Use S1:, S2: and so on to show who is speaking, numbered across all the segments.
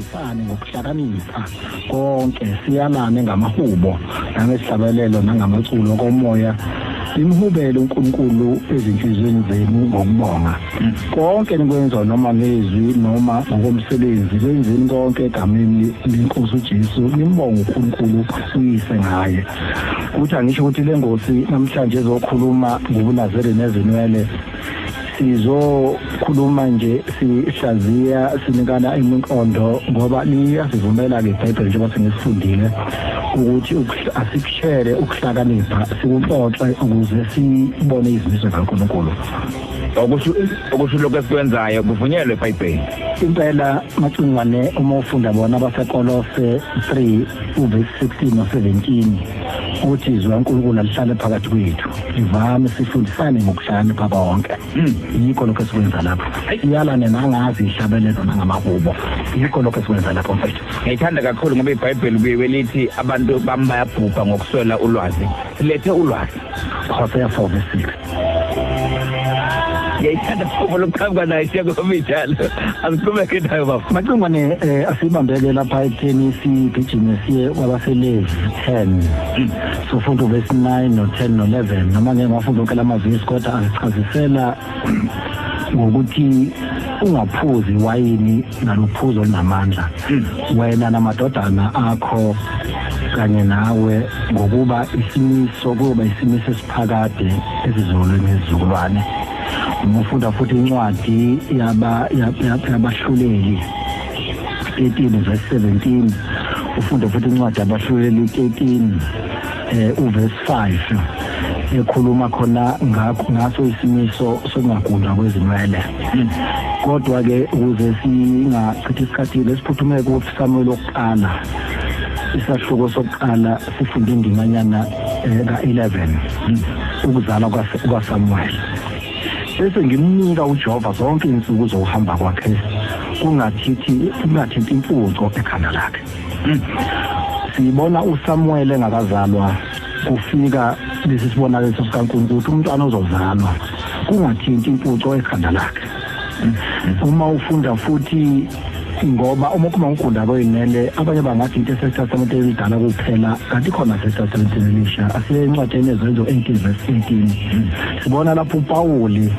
S1: sifundisane ngokuhlakanipha konke siyalane ngamahubo nangesihlabelelo nangamaculo komoya imhubele uNkulunkulu ezinhlizweni zenu ngokubonga konke nikwenza noma ngezwi noma ngokomsebenzi kwenzeni konke egameni leNkosi uJesu nimbonga uNkulunkulu uyise ngaye uthi angisho ukuthi lengosi namhlanje ezokhuluma ngobuNazareth nezinwele sizokhuluma nje sihlaziya sinikana imikondo ngoba liyasivumela ke iBhayibheli njengoba singesifundile ukuthi asikushare ukuhlakanipha sikuxoxe ukuze sibone izimiso zikaNkulunkulu
S2: okusho lokho esikwenzayo kuvunyelwe eBhayibheli
S1: impela macingwane uma ufunda bona abasekolose 3 uverse 16 no 17 uthi izwi kaNkulunkulu alihlale phakathi kwethu ivame sifundisane ngokuhlakanipha konke yikho lokho esikwenza lapho siyalane nangazi ihlabelelo nangamahubo yikho lokho esikwenza lapho mfethu
S2: ngiyithanda kakhulu ngoba iBhayibheli kuye lithi abantu bayabhubha ngokuswela ulwazi silethe ulwazi
S1: Hosea 4:6
S2: ngiyithanda kakhulu ukuqhamuka nayo siyakomijalo asiqhubeke nayo baba
S1: macingwane asibambeke lapha ekutheni sigijime siye kwabaseLevi 10 sifunda uverse 9 no 10 no 11 noma ngeke ngafunda onke lamavesi kodwa asichazisela ngokuthi ungaphuzi wayini naluphuzo olunamandla wena namadodana akho kanye nawe ngokuba isimiso kuba isimiso esiphakade ezizolweni ezizukulwane umufunda futhi incwadi yabahluleli 13 verse 17 ufunda futhi incwadi yabahluleli 13 uverse 5 ekhuluma khona ngaso isimiso sokungagundwa kwezinwele kodwa ke ukuze singachithi isikhathi lesiphuthume kuSamuel wokuqala isahluko sokuqala sifunda indimanyana ka11 ukuzalwa kwaSamuel bese ngimnika uJehova zonke insuku zokuhamba kwakhe kungathithi imfuzo ekhanda lakhe sibona uSamuel engakazalwa kufika lesi sibonakalo sikaNkulunkulu ukuthi umntwana ozozalwa kungathinti imfuzo ekhanda lakhe uma ufunda futhi ngoba uma ungakunda koyinele abanye bangathi into eseTestament elidala kuphela kanti khona eTestament elisha asiyencwadini ezenzo 18 verse 18 sibona lapho uPawuli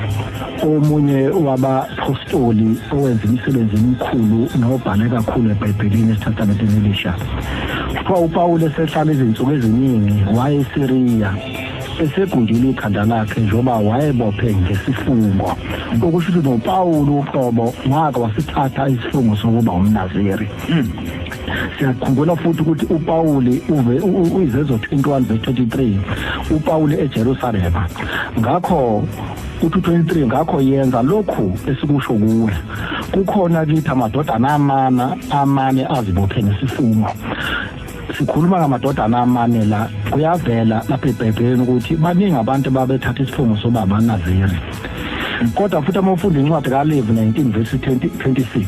S1: omunye wabaapostoli owenza imisebenzi emikhulu nobhale kakhulu eBhayibhelini eTestament elisha kwa uPawuli esehlala izinsuku eziningi wayeSiriya esegundile ikhanda lakhe njoba wayebophe ngesifungo okusho ukuthi noPawuli uqobo ngaka wasithatha isifungo sokuba umNaziri siyakhumbula futhi ukuthi uPawuli uyizezo 21 verse 23 uPawuli eJerusalem ngakho uthi 23 ngakho yenza lokhu esikusho kuwe kukhona kithi amadodana amane azibophe ngesifungo sikhuluma ngamadodana amane la kuyavela lapha eBhayibhelini ukuthi baningi abantu babethatha isifungo soba amaNaziri kodwa futhi uma ufunda incwadi kaLevi 19 verse 26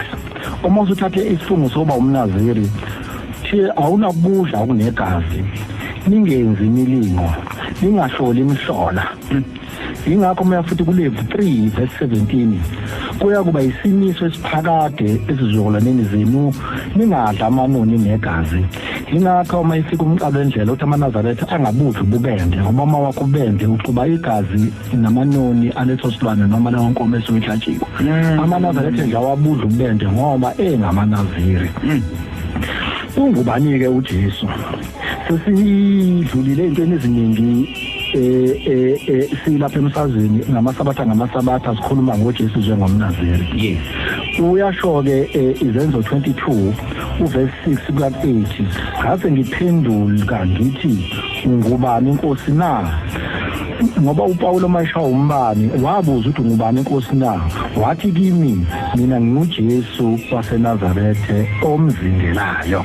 S1: uma usuthathe isifungo soba umNaziri awunakudla okunegazi ningenzi imilingo ningahloli imihlola ingakho uma futhi kuLevi 3 verse 17 kuya kuba isimiso esiphakade ezizukulwaneni zenu ningadla amanoni negazi ingakho uma ifika umqalo endlela uthi amaNazareth angabudli ububende ngoba uma wakho ubende uxuba igazi namanoni aletho silwane noma leyo nkomo esuyihlatshiwe amaNazareth nje awabudla ububende ngoba engamaNaziri ungubani ke uJesu sesidlulile into eziningi silapha emsazweni ngamasabatha sikhuluma ngoJesu njengomNaziri
S2: yes
S1: uyasho ke izenzo 22 uverse 6 kuya 8 ngase ngiphendula ngithi ngubani inkosi na ngoba uPawulo mayisha umbani wabuza ukuthi ngubani inkosi na wathi kimi mina nginguJesu waseNazarethe omzingelayo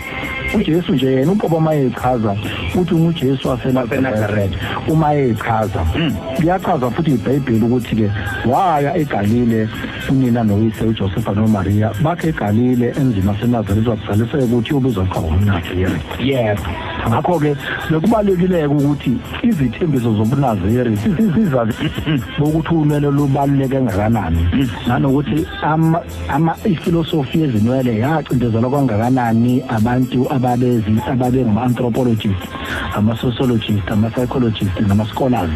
S1: uJesu nje yena uqobo mayechaza uthi unguJesu waseNazarethe uma echaza liyachaza futhi iBhayibheli ukuthi ke waya eGalile unina noyise uJoseph noMaria bakhe eGalile emzini waseNazarethe wabhalisela ukuthi ubuzwa qha umNaziri
S2: yes
S1: ngakho ke bekubalekile ukuthi izithembiso zobuNaziri sizazi ukuthi unwele lubaluleke kangakanani nanokuthi ifilosofi yezinwele yacindezelwa kangakanani abantu ababengama-anthropologists, ama-sociologists, ama-psychologists nama-scholars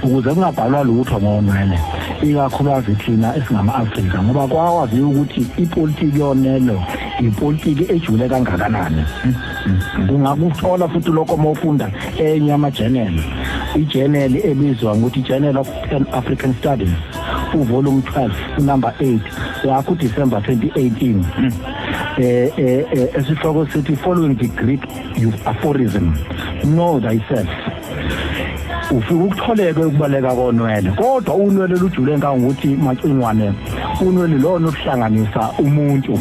S1: ukuze kungabhalwa lutho ngonwele ikakhulukazi thina esingama-Afrika ngoba kwawazi ukuthi ipolitiki yonelo ipolitiki ejule kangakanani. Ungakuthola futhi lokho mawufunda enye ama-journal, i-journal ebizwa ngokuthi Journal of African Studies, volume 12 number 8 yakho December 2018. Esihloko sithi following the Greek aphorism, know thyself. Ufika ukutholeke ukubaleka konwele kodwa unwele lujule ngokuthi macingwane unwele lona okuhlanganisa umuntu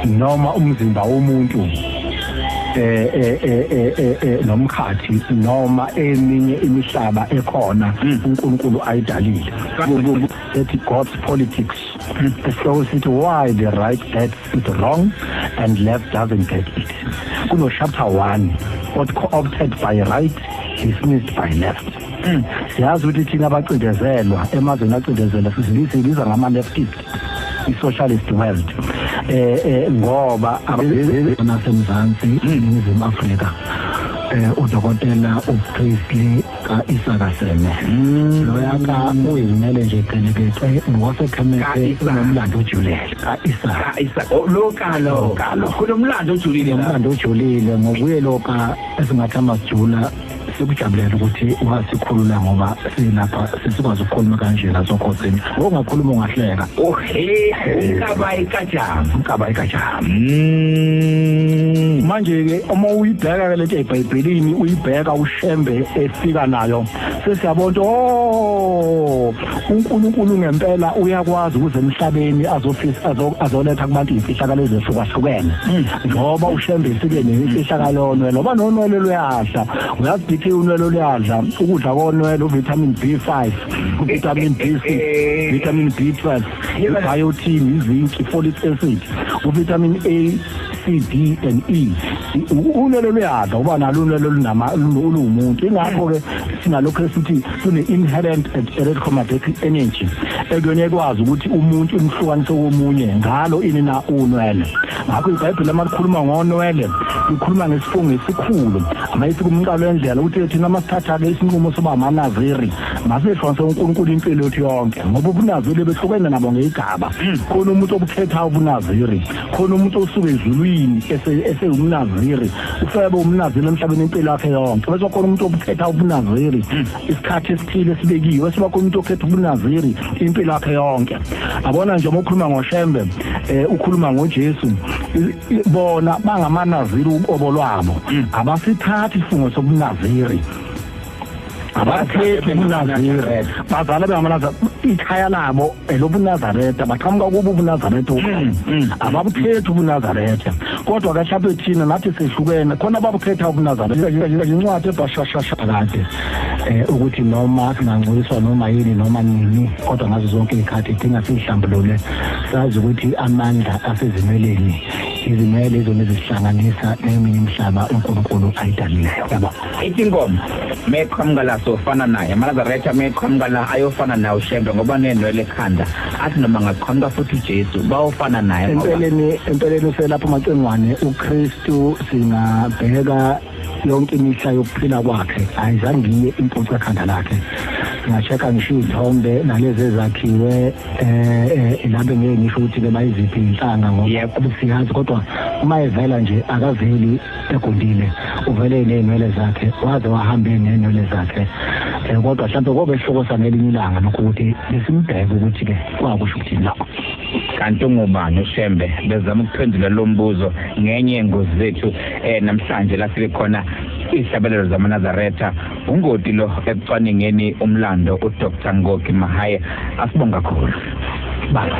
S1: noma umzimba womuntu nomkhathi noma eminye imihlaba ekhona uNkulunkulu ayidalile. Ethi God's politics. Esihloko sithi why the right gets it wrong and left doesn't get it. Kuno chapter 1 what opted by right dismissed by left. Siyazi ukuthi thina abacindezelwa emazweni acindezelwa sizibiza ngama-leftist, i-socialist world ngoba nasemzansi eNingizimu Afrika udokotela uPriestley ka-Isakaseme loyaka uyimele nje qelekece ngosekhemese unomlando ojulile ka-Isa lokalo kunomlando ojulile ngokuye lokha esingathi amasijula sikujabulela ukuthi wasikhulula ngoba silapha sesikwazi ukukhuluma kanje la sokhosini ongakhuluma ungahleka ukaba ikajama manje ke uma uyibheka ke lento eBhayibhelini uyibheka uShembe efika nayo sesiyabona uNkulunkulu ngempela uyakwazi ukuze emhlabeni azoletha kubantu imfihlakalo ezihlukahlukene ngoba uShembe sike nemfihlakalo ngoba nonwele luyahla uyazi unwele luyadla ukudla konwele uvitamin B5 uvitamin B6 vitamin B12 ibiotin izinc folic acid uvitamin A C D and E unwele luyadla uba nalo unwele olumuntu ingakho ke sinalokho esithi sune inherent electromagnetic energy ekuyona ekwazi ukuthi umuntu umhlukanise komunye ngalo inina unwele. Ngakho iBhayibheli amakhuluma ngonwele ikhuluma ngesifungo esikhulu amayithi kumqalo endlela ukuthi thina masithatha ke isinqumo soba amaNaziri masihlonse uNkulunkulu impilo yethu yonke ngoba ubuNaziri behlukene nabo ngegaba. Khona umuntu obukhetha ubuNaziri, khona umuntu osuke ezulwini eseyumNaziri ufebe umNaziri emhlabeni impilo yakhe yonke bese khona umuntu obukhetha ubuNaziri isikhathi esithile esibekiwe bese khona umuntu okhetha ubuNaziri impilo yakhe yonke. Abona nje uma ukhuluma ngoShembe ukhuluma ngoJesu bona bangamaNaziri uqobo lwabo abasithathi isifungo sobuNaziri abakhethi ubuNaziri bazala bengamaNaziri ikhaya labo elobuNazaretha baqhamuka kubo ubuNazaretha ababukhethi ubuNazaretha kodwa kahlaphe thina nathi sehlukene khona ababukhetha ubuNazaretha incwadi ebhashashasha kade ukuthi noma singangcoliswa noma yini noma nini kodwa ngazo zonke izikhathi idinga sihlambulule sazi ukuthi amandla asezimeleni izimele izona ezihlanganisa neminye imihlaba uNkulunkulu ayidalile. Yabo
S2: itingoma meqhamuka la sofana naye amaNazareth meqhamuka la ayofana naye uShembe ngoba nenwele ekhanda athi noma ngaqhamuka futhi uJesu bawofana naye.
S1: Empeleni selapha macengwane uKristu singabheka yonke imihla yokuphila kwakhe ayizange ngiye impuncu ekhanda lakhe ngacheka ngisho izithombe nalezi ezakhiwe lapho ngeke ngisho ukuthi ke bayiziphi inhlanga ngoba siyazi kodwa uma evela nje akaveli egundile uvele nenwele zakhe waze wahambe nenwele zakhe kodwa mhlawumbe kobe sihloko sangelinye ilanga nokuthi lesimbheke ukuthi ke kwakusho ukuthi la
S2: kanti ngubani uShembe bezama ukuphendula lo mbuzo ngenye yengozi zethu namhlanje la sibe khona ihlabelelo zamaNazaretha ungoti lo ekucwaningeni umlando uDr. Ngoki Mahaye asibonga kakhulu baba.